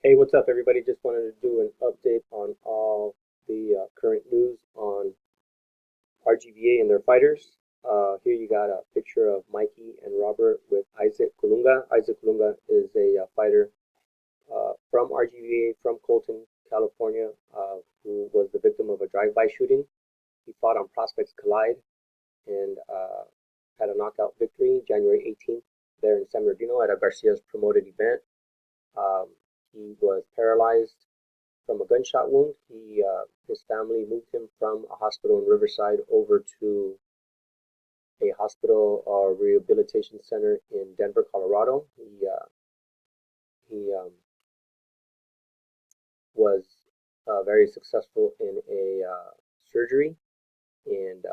Hey, what's up, everybody? Just wanted to do an update on all the current news on RGBA and their fighters. Here you got a picture of Mikey and Robert with Isaac Colunga. Isaac Colunga is a fighter from RGBA, from Colton, California, who was the victim of a drive-by shooting. He fought on Prospects Collide and had a knockout victory January 18th there in San Bernardino at a Garcia's promoted event. Um, he was paralyzed from a gunshot wound. His family moved him from a hospital in Riverside over to a hospital or rehabilitation center in Denver, Colorado. He was very successful in a surgery, and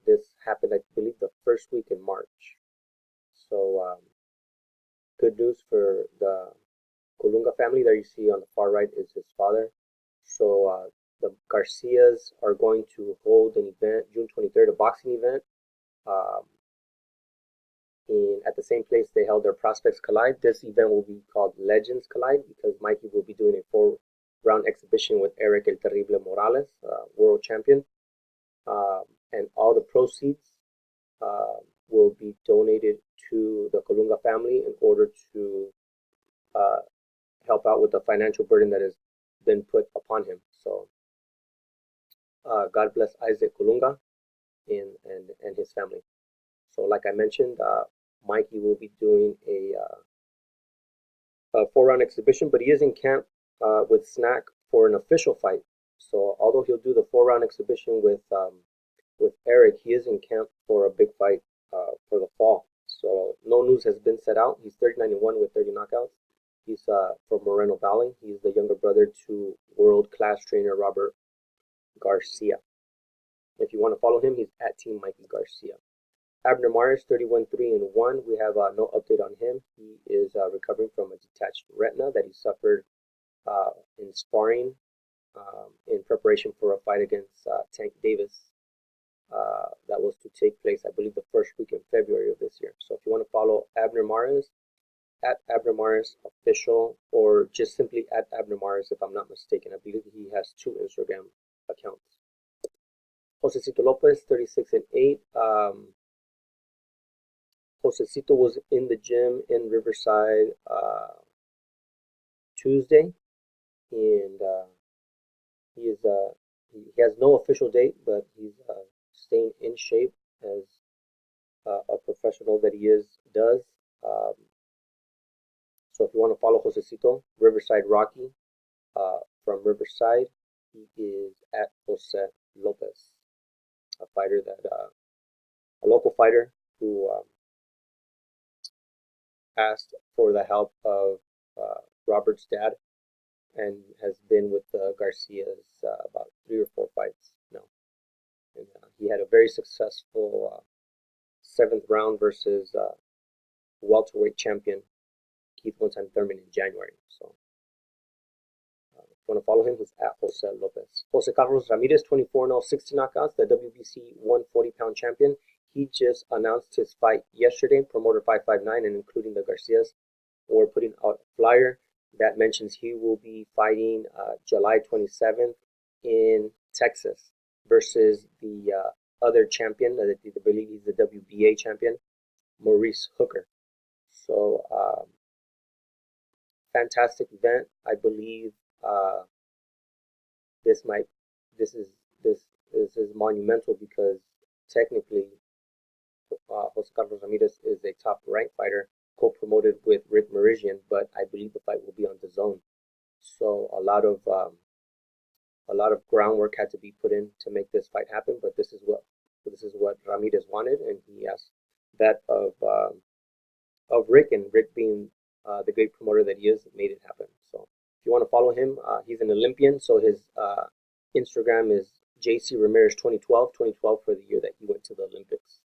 this happened, I believe, the first week in March. So good news for the Colunga family. There you see on the far right is his father. So the Garcias are going to hold an event June 23rd, a boxing event. Um, at the same place they held their Prospects Collide. This event will be called Legends Collide because Mikey will be doing a four-round exhibition with Eric El Terrible Morales, world champion. And all the proceeds will be donated to the Colunga family in order to uh, help out with the financial burden that has been put upon him. So God bless Isaac Colunga and his family. So like I mentioned, Mikey will be doing a four-round exhibition, but he is in camp with Snack for an official fight. So although he'll do the four-round exhibition with Eric, he is in camp for a big fight for the fall. So no news has been set out. He's 39-1 with 30 knockouts. He's from Moreno Valley. He's the younger brother to world-class trainer Robert Garcia. If you want to follow him, he's at Team Mikey Garcia. Abner Mares, 31-3-1. We have no update on him. He is recovering from a detached retina that he suffered in sparring in preparation for a fight against Tank Davis. That was to take place, I believe, the first week in February of this year. So if you want to follow Abner Mares, at Abner Mares Official, or just simply at Abner Mares, if I'm not mistaken. I believe he has two Instagram accounts. Josecito Lopez, 36-8. Josecito was in the gym in Riverside Tuesday, and he has no official date, but he's staying in shape as a professional that he does. Um, so if you want to follow Josecito, Riverside Rocky from Riverside, he is at Jose Lopez, a fighter that a local fighter who asked for the help of Robert's dad and has been with the Garcias about 3 or 4 fights now. And he had a very successful seventh round versus welterweight champion Keith One-Time Thurman in January. So if you want to follow him, he's at Jose Lopez. Jose Carlos Ramirez, 24-0, 60 knockouts, the WBC 140-pound champion. He just announced his fight yesterday, Promoter 559, and including the Garcias. We're putting out a flyer that mentions he will be fighting July 27th in Texas versus the other champion, I believe he's the WBA champion, Maurice Hooker. So fantastic event. I believe this might this is monumental because technically Jose Carlos Ramirez is a top ranked fighter, co-promoted with Rick Meridian, but I believe the fight will be on the zone. So a lot of groundwork had to be put in to make this fight happen. But this is what Ramirez wanted, and he asked that of Rick, and Rick being the great promoter that he is, made it happen. So if you want to follow him, he's an Olympian, so his Instagram is JC Ramirez 2012 for the year that he went to the Olympics.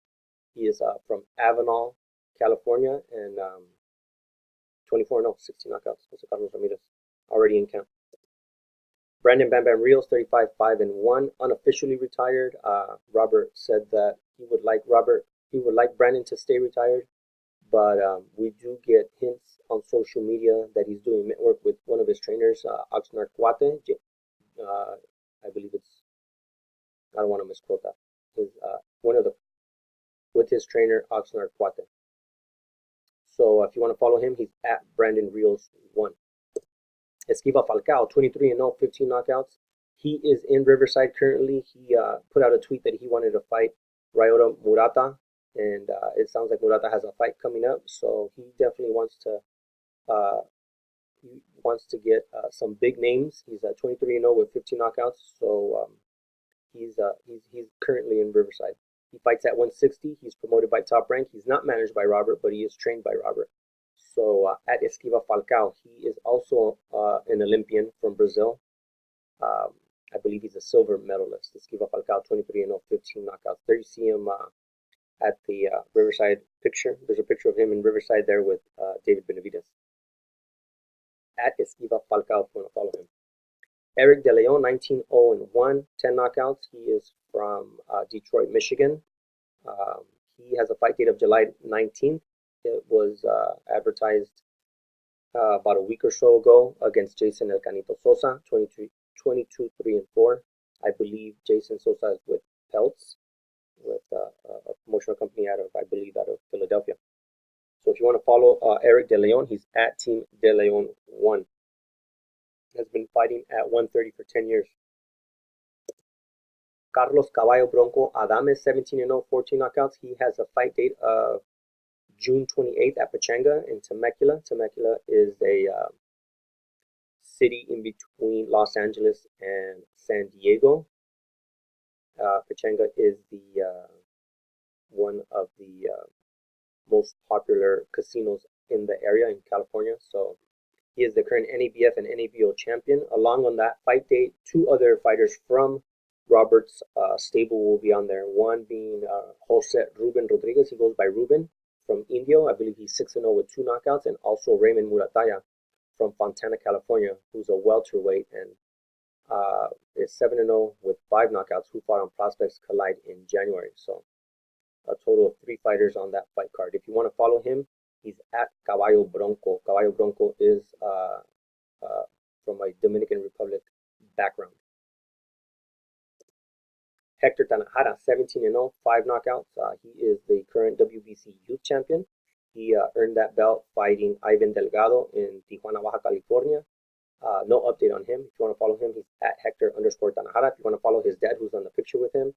He is from Avenal, California, and 24-0, 60 knockouts. Jose Carlos Ramirez, already in camp. Brandon Bam Bam Rios, 35-5-1, unofficially retired. Robert said that he would like Brandon to stay retired, but we do get hints on social media that he's doing mitt work with one of his trainers, Oxnard Cuate. I believe it's, I don't want to misquote that. His one of the with his trainer Oxnard Cuate. So if you want to follow him, he's at Brandon Reels 1. Esquiva Falcao, 23-0, 15 knockouts. He is in Riverside currently. He put out a tweet that he wanted to fight Ryota Murata, and it sounds like Murata has a fight coming up. So he definitely wants to get some big names. He's 23-0 with 15 knockouts. So he's currently in Riverside. He fights at 160. He's promoted by Top Rank. He's not managed by Robert, but he is trained by Robert. So at Esquiva Falcao, he is also an Olympian from Brazil. I believe he's a silver medalist. Esquiva Falcao, 23-0, 15 knockouts. There you see him at the Riverside picture. There's a picture of him in Riverside there with David Benavides. At Esquiva Falcao, if you want to follow him. Eric De Leon, 19-0-1, 10 knockouts. He is from Detroit, Michigan. He has a fight date of July 19th. It was advertised about a week or so ago against Jason El Canito Sosa, 22-3-4. I believe Jason Sosa is with Pelts, with a promotional company out of Philadelphia. So if you want to follow Eric De Leon, he's at Team De Leon 1. Has been fighting at 130 for 10 years. Carlos Caballo Bronco Adames, 17-0, 14 knockouts. He has a fight date of June 28th at Pachanga in Temecula. Temecula is a city in between Los Angeles and San Diego. Pachanga is the one of the most popular casinos in the area in California. So he is the current NABF and NABO champion. Along on that fight date, two other fighters from Robert's stable will be on there. One being Jose Ruben Rodriguez. He goes by Ruben from Indio. I believe he's 6-0 with 2 knockouts. And also Raymond Murataya from Fontana, California, who's a welterweight and is 7-0 with 5 knockouts, who fought on Prospects Collide in January. So a total of 3 fighters on that fight card. If you want to follow him, he's at Caballo Bronco. Caballo Bronco is from a Dominican Republic background. Hector Tanajara, 17-0, 5 knockouts. He is the current WBC youth champion. He earned that belt fighting Ivan Delgado in Tijuana, Baja California. No update on him. If you want to follow him, he's at Hector_Tanajara. If you want to follow his dad, who's on the picture with him,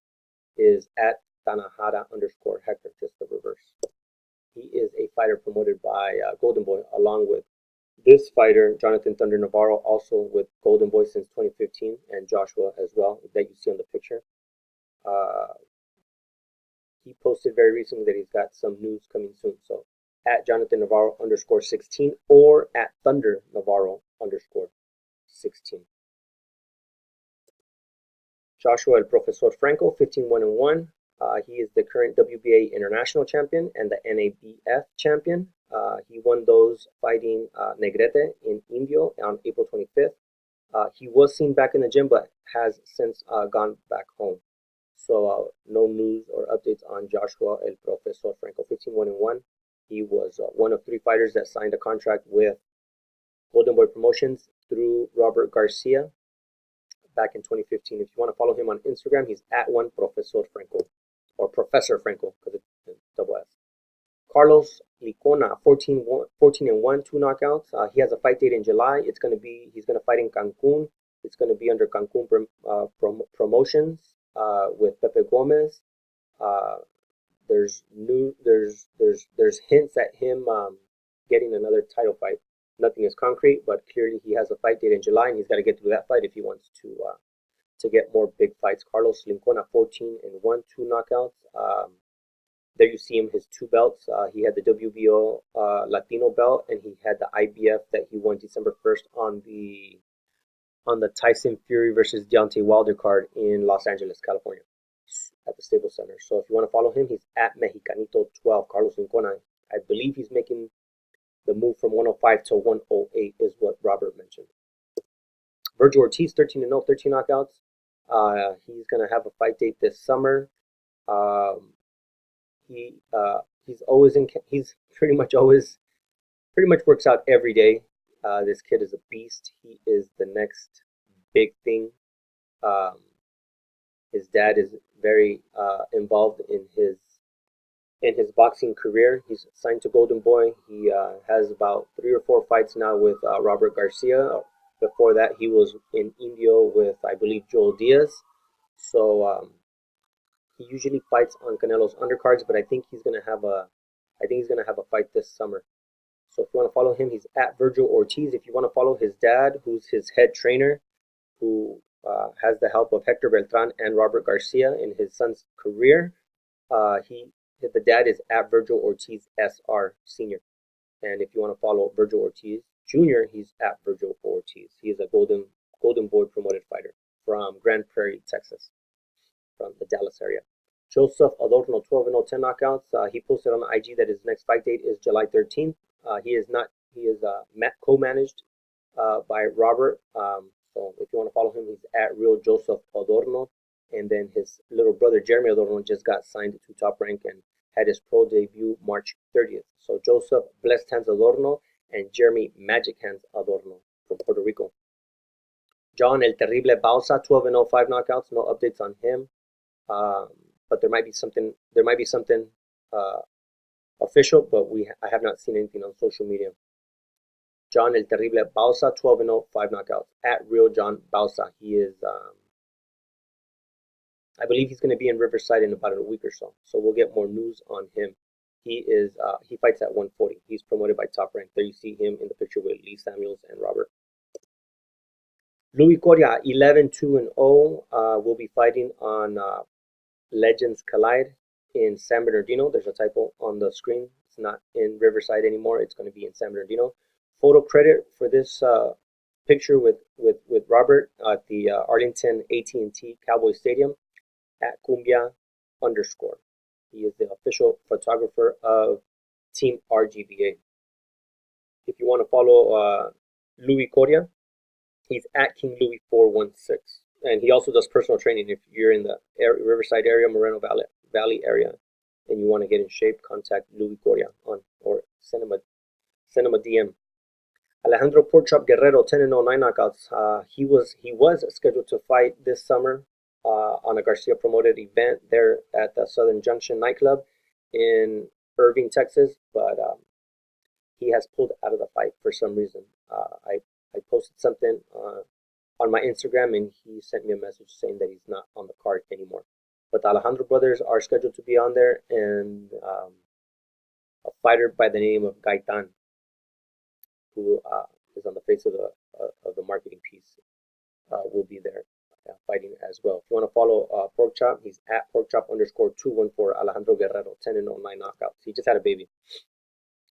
is at Tanajara_Hector, just the reverse. He is a fighter promoted by Golden Boy, along with this fighter, Jonathan Thunder Navarro, also with Golden Boy since 2015, and Joshua as well, that you see on the picture. He posted very recently that he's got some news coming soon. So at Jonathan Navarro_16 or at Thunder Navarro_16. Joshua El Profesor Franco, 15-1-1. He is the current WBA International Champion and the NABF Champion. He won those fighting Negrete in Indio on April 25th. He was seen back in the gym, but has since gone back home. So no news or updates on Joshua El Profesor Franco, 15-1-1. He was one of 3 fighters that signed a contract with Golden Boy Promotions through Robert Garcia back in 2015. If you want to follow him on Instagram, he's at @1Profesor Franco, or Professor Franco, because it's double S. Carlos Licona, 14-1, 2 knockouts. He has a fight date in July. He's going to fight in Cancun. It's going to be under Cancun Promotions with Pepe Gomez. There's hints at him getting another title fight. Nothing is concrete, but clearly he has a fight date in July, and he's got to get through that fight if he wants to get more big fights. Carlos Lincona, 14-1, 2 knockouts. There you see him, his 2 belts. He had the WBO Latino belt, and he had the IBF that he won December 1st on the Tyson Fury versus Deontay Wilder card in Los Angeles, California, at the Staples Center. So if you want to follow him, he's at Mexicanito12. Carlos Lincona, I believe he's making the move from 105 to 108 is what Robert mentioned. Virgil Ortiz, 13-0, 13 knockouts. He's going to have a fight date this summer. He he's always in. He's pretty much works out every day. This kid is a beast. He is the next big thing. Um, his dad is very involved in his boxing career. He's signed to Golden Boy. He has about 3 or 4 fights now with Robert Garcia. Before that, he was in Indio with, I believe, Joel Diaz. So he usually fights on Canelo's undercards, but I think he's gonna have a fight this summer. So if you want to follow him, he's at Virgil Ortiz. If you want to follow his dad, who's his head trainer, who has the help of Hector Beltran and Robert Garcia in his son's career, the dad is at Virgil Ortiz SR Senior. And if you want to follow Virgil Ortiz Jr., he's at Virgil Ortiz. He is a Golden Boy promoted fighter from Grand Prairie, Texas, from the Dallas area. Joseph Adorno, 12-0, 10 knockouts. He posted on IG that his next fight date is July 13th. He is co-managed by Robert. So if you want to follow him, he's at Real Joseph Adorno. And then his little brother Jeremy Adorno just got signed to Top Rank and had his pro debut March 30th. So Joseph Blessed Hands Adorno and Jeremy Magic Hands Adorno from Puerto Rico. John El Terrible Bausa, 12-0, 5 knockouts. No updates on him, but there might be something. Official, but I have not seen anything on social media. John El Terrible Bausa, 12-0, 5 knockouts. At Real John Bausa. He is, I believe he's going to be in Riverside in about a week or so. So we'll get more news on him. He fights at 140. He's promoted by Top Rank. There you see him in the picture with Lee Samuels and Robert. Louis Coria, 11-2-0, will be fighting on Legends Collide in San Bernardino. There's a typo on the screen. It's not in Riverside anymore. It's going to be in San Bernardino. Photo credit for this picture with Robert at the Arlington AT&T Cowboy Stadium at Cumbia _. He is the official photographer of Team RGBA. If you want to follow Louis Coria, he's at King Louis 416. And he also does personal training. If you're in the Riverside area, Moreno Valley area, and you want to get in shape, contact Louis Coria or send him a DM. Alejandro Porkchop Guerrero, 10-0, 9 knockouts. He was scheduled to fight this summer on a Garcia promoted event there at the Southern Junction nightclub in Irving, Texas, but he has pulled out of the fight for some reason. I posted something on my Instagram, and he sent me a message saying that he's not on the card anymore. But the Alejandro brothers are scheduled to be on there, and a fighter by the name of Gaitan, who is on the face of the marketing piece, will be there fighting as well. If you want to follow Porkchop, he's at Porkchop_214. Alejandro Guerrero, 10-0, 9 knockouts. He just had a baby.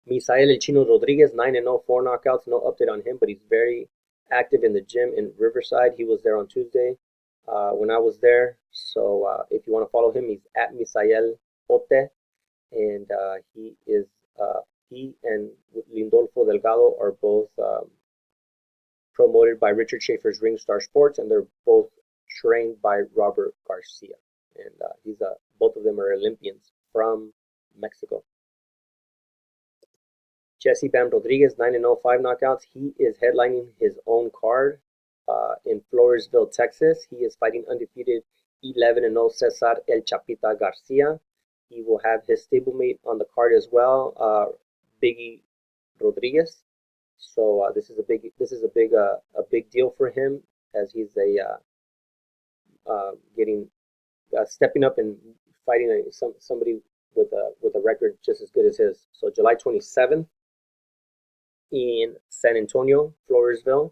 Misael El Chino Rodriguez, 9-0, 4 knockouts. No update on him, but he's very active in the gym in Riverside. He was there on Tuesday when I was there. So if you want to follow him, he's at Misael Pote, and he and Lindolfo Delgado are both promoted by Richard Schaefer's Ringstar Sports, and they're both trained by Robert Garcia. And both of them are Olympians from Mexico. Jesse Bam Rodriguez, 9-0, 5 knockouts. He is headlining his own card in Floresville, Texas. He is fighting undefeated 11-0 Cesar El Chapita Garcia. He will have his stablemate on the card as well, Biggie Rodriguez. So this is a big deal for him, as he's stepping up and fighting somebody with a record just as good as his. So July 27th in San Antonio, Floresville.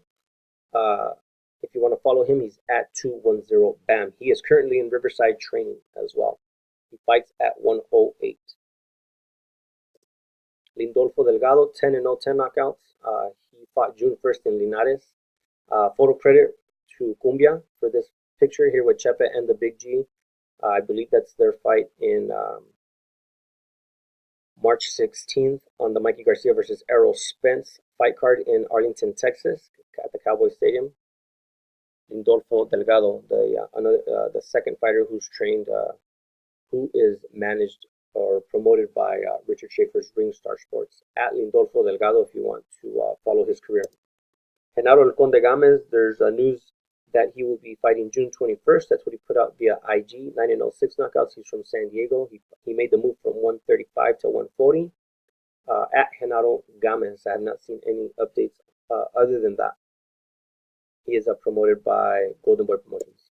If you want to follow him, he's at 210 Bam. He is currently in Riverside training as well. He fights at 108. Lindolfo Delgado, 10-0, 10 knockouts. He fought June 1st in Linares. Photo credit to Cumbia for this picture here with Chepe and the Big G. I believe that's their fight in March 16th on the Mikey Garcia versus Errol Spence fight card in Arlington, Texas, at the Cowboy Stadium. Lindolfo Delgado, the second fighter who's trained, who is managed or promoted by Richard Schaefer's Ringstar Sports. At Lindolfo Delgado if you want to follow his career. Genaro El Conde Gamez, there's news that he will be fighting June 21st. That's what he put out via IG. 9-6 knockouts. He's from San Diego. He made the move from 135 to 140. At Genaro Gamez, I have not seen any updates other than that. He is promoted by Golden Boy Promotions.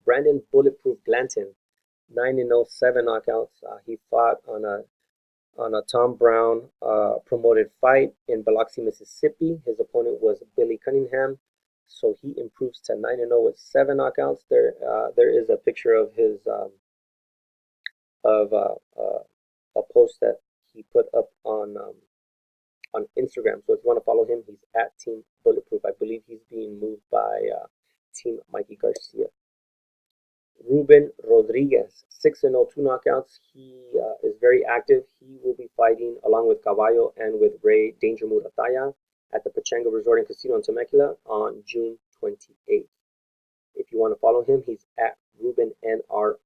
Brandon Bulletproof Glanton, 9-7 knockouts. He fought on a Tom Brown promoted fight in Biloxi, Mississippi. His opponent was Billy Cunningham, so he improves to 9-0 with 7 knockouts. There is a picture of his a post that he put up on Instagram. So if you want to follow him, he's at Team Bulletproof. I believe he's being moved by Team Mikey Garcia. Ruben Rodriguez, 6-0, 2 knockouts. He is very active. He will be fighting along with Caballo and with Ray Danger Murataya at the Pachanga Resort and Casino in Temecula on June 28th. If you want to follow him, he's at RubenNR_.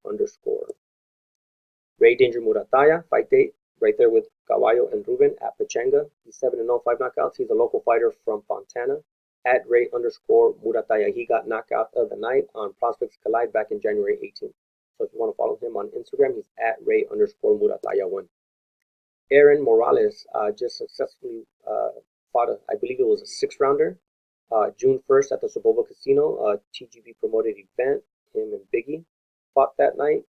Ray Danger Murataya, fight date right there with Caballo and Ruben at Pachanga. He's 7-0, 5 knockouts. He's a local fighter from Fontana. At Ray_Murataya. He got knockout of the night on Prospects Collide back in January 18th. So if you want to follow him on Instagram, he's at Ray_Murataya1. Aaron Morales just successfully fought, I believe it was a 6-rounder, June 1st at the Soboba Casino, a TGB promoted event. Him and Biggie fought that night.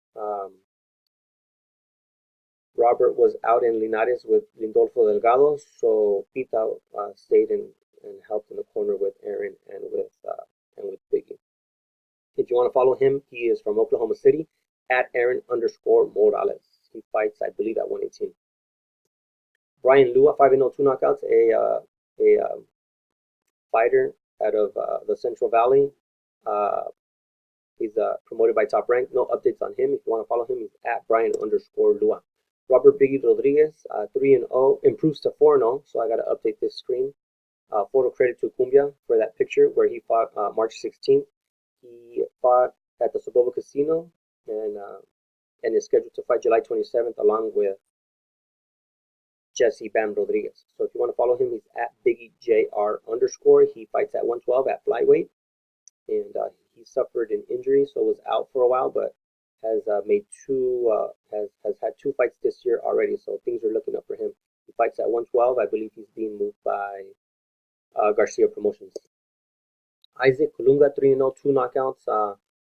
Robert was out in Linares with Lindolfo Delgado, so Pita stayed and helped in the corner with Aaron and with Biggie. If you want to follow him, he is from Oklahoma City at Aaron_Morales. He fights, I believe, at 118. Brian Lua, 5-0, 2 knockouts, a fighter out of the Central Valley. He's promoted by Top Rank. No updates on him. If you want to follow him, he's at Brian_Lua. Robert Biggie Rodriguez, 3-0, improves to 4-0. So I got to update this screen. Photo credit to Cumbia for that picture where he fought March 16th. He fought at the Soboba Casino and is scheduled to fight July 27th along with Jesse Bam Rodriguez. So if you want to follow him, he's at BiggieJR_. He fights at 112 at flyweight, and he suffered an injury, so was out for a while, but has had 2 fights this year already. So things are looking up for him. He fights at 112. I believe he's being moved by Garcia Promotions. Isaac Colunga, 3-0, 2 knockouts.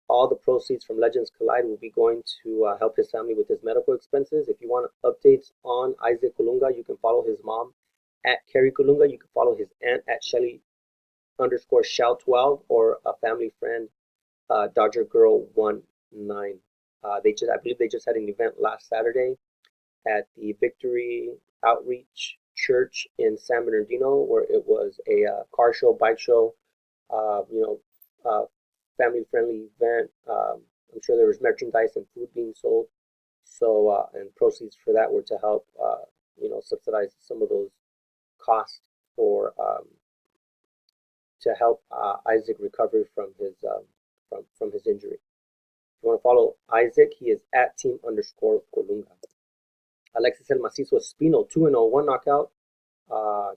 All the proceeds from Legends Collide will be going to help his family with his medical expenses. If you want updates on Isaac Colunga, you can follow his mom at Carrie Colunga. You can follow his aunt at Shelly_Shao12 or a family friend, Dodger Girl 19. I believe they just had an event last Saturday at the Victory Outreach Church in San Bernardino, where it was a car show, bike show, family-friendly event. I'm sure there was merchandise and food being sold. So, and proceeds for that were to help, subsidize some of those costs for to help Isaac recover from his injury. If you want to follow Isaac, he is at Team_Colunga. Alexis El Macizo Espino, 2-0, 1 knockout.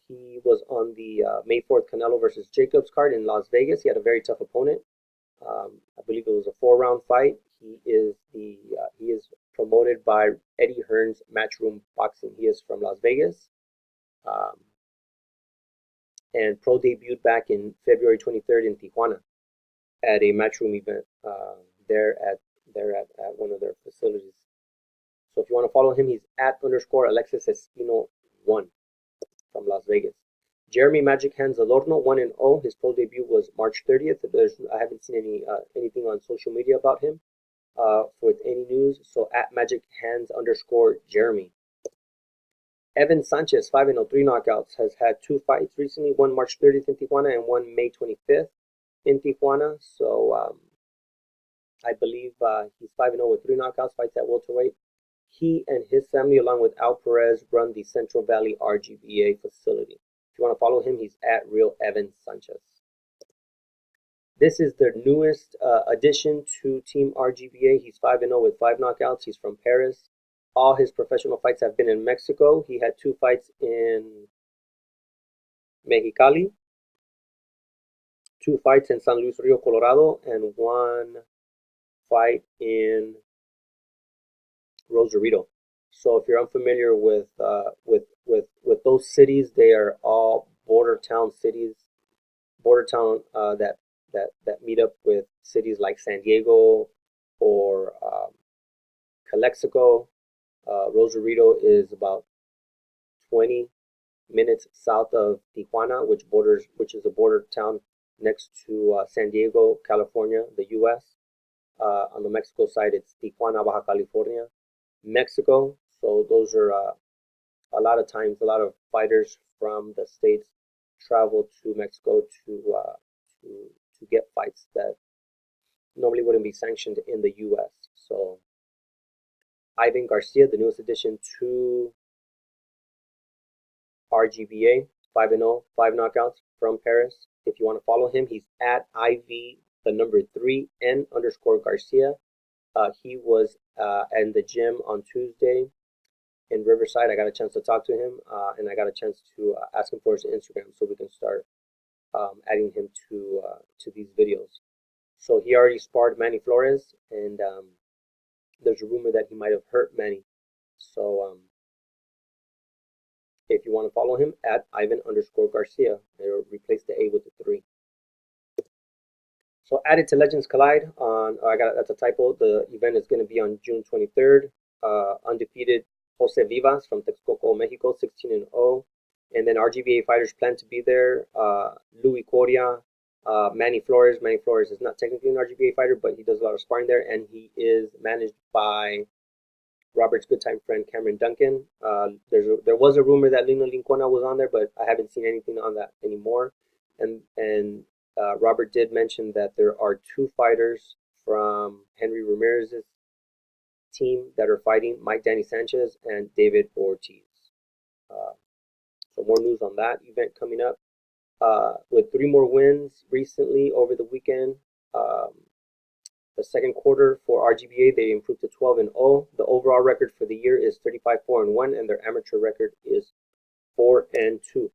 He was on the May 4th Canelo versus Jacobs card in Las Vegas. He had a very tough opponent. I believe it was a 4-round fight. He is promoted by Eddie Hearn's Matchroom Boxing. He is from Las Vegas, and pro debuted back in February 23rd in Tijuana at a Matchroom event there at one of their facilities. So if you want to follow him, he's at _Alexis Espino 1 from Las Vegas. Jeremy Magic Hands Adorno, 1-0. His pro debut was March 30th. I haven't seen anything on social media about him with any news. So at Magic Hands _Jeremy. Evan Sanchez, 5-0, 3 knockouts, has had 2 fights recently. One March 30th in Tijuana and one May 25th in Tijuana. So I believe he's 5-0 with 3 knockouts. Fights at welterweight. He and his family, along with Al Perez, run the Central Valley RGBA facility. If you want to follow him, he's at Real Evan Sanchez. This is the newest addition to Team RGBA. He's 5-0 with 5 knockouts. He's from Paris. all his professional fights have been in Mexico. He had 2 fights in Mexicali, 2 fights in San Luis Rio, Colorado, and 1 fight in Rosarito. So if you're unfamiliar with those cities, they are all border town cities, that meet up with cities like San Diego or Calexico. Rosarito is about 20 minutes south of Tijuana, which is a border town next to San Diego, California, the U.S. On the Mexico side, it's Tijuana, Baja California, Mexico. So those are a lot of times, a lot of fighters from the states travel to Mexico to get fights that normally wouldn't be sanctioned in the U.S. So Ivan Garcia, the newest addition to RGBA, 5-0, 5 knockouts from Paris. If you want to follow him, he's at IV3N_Garcia. He was in the gym on Tuesday in Riverside. I got a chance to talk to him, and I got a chance to ask him for his Instagram so we can start adding him to these videos. So he already sparred Manny Flores, and there's a rumor that he might have hurt Manny. So if you want to follow him, at Ivan_Garcia, they'll replace the A with the 3. So added to Legends Collide that's a typo. The event is going to be on June 23rd. Undefeated Jose Vivas from Texcoco, Mexico, 16-0. And then RGBA fighters plan to be there. Louis Coria, Manny Flores. Manny Flores is not technically an RGBA fighter, but he does a lot of sparring there, and he is managed by Robert's good time friend Cameron Duncan. There was a rumor that Lino Lincona was on there, but I haven't seen anything on that anymore. And Robert did mention that there are 2 fighters from Henry Ramirez's team that are fighting, Mike Danny Sanchez and David Ortiz. So more news on that event coming up. With 3 more wins recently over the weekend. The second quarter for RGBA, they improved to 12-0. The overall record for the year is 35-4-1, and their amateur record is 4-2.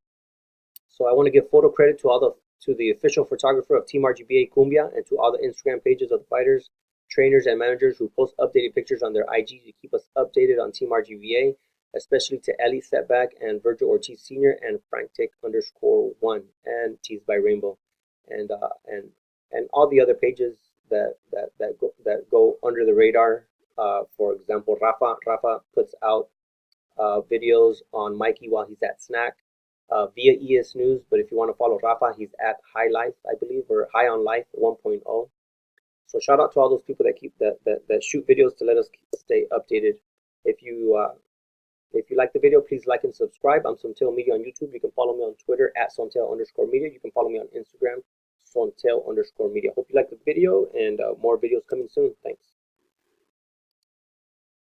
So I want to give photo credit to the official photographer of Team RGBA Cumbia, and to all the Instagram pages of the fighters, trainers, and managers who post updated pictures on their IG to keep us updated on Team RGBA, especially to Ellie Setback and Virgil Ortiz Sr. and Frantic_1 and Teased by Rainbow, and all the other pages that go under the radar. For example, Rafa puts out videos on Mikey while he's at Snack via ES News. But if you want to follow Rafa, he's at High Life, I believe, or High on Life 1.0. So shout out to all those people that shoot videos to let us stay updated. If you like the video, please like and subscribe. I'm Sontail Media on YouTube. You can follow me on Twitter at Sontail_Media. You can follow me on Instagram, Sontail_Media. Hope you liked the video, and more videos coming soon. Thanks.